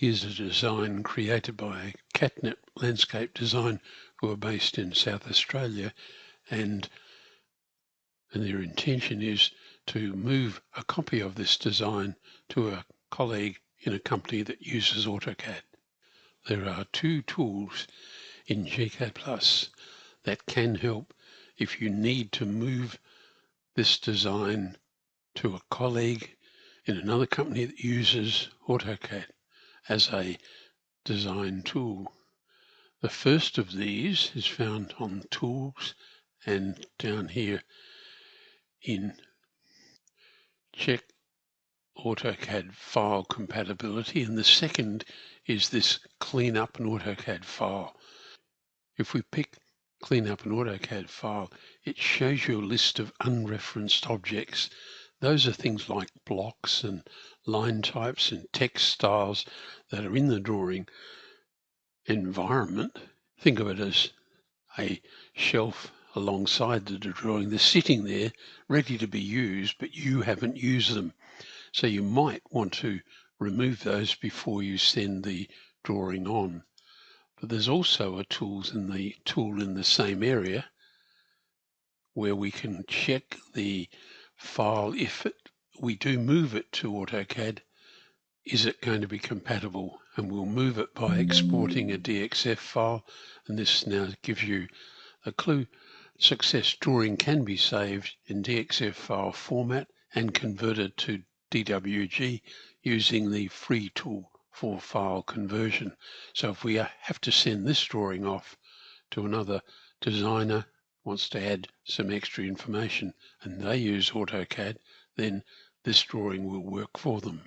Here's a design created by Catnip Landscape Design, who are based in South Australia, and their intention is to move a copy of this design to a colleague in a company that uses AutoCAD. There are two tools in gCADPlus that can help if you need to move this design to a colleague in another company that uses AutoCAD as a design tool. The first of these is found on Tools and down here in Check AutoCAD File Compatibility, and the second is this Clean Up an AutoCAD File. If we pick Clean Up an AutoCAD File, it shows you a list of unreferenced objects. Those are things like blocks and line types and text styles that are in the drawing environment. Think of it as a shelf alongside the drawing. They're sitting there ready to be used, but you haven't used them. So you might want to remove those before you send the drawing on. But there's also a tool in the same area where we can check the file. If we do move it to AutoCAD, is it going to be compatible? And we'll move it by exporting a DXF file, and this now gives you a clue. Success drawing can be saved in DXF file format and converted to DWG using the free tool for file conversion. So if we have to send this drawing off to another designer, wants to add some extra information, and they use AutoCAD, then this drawing will work for them.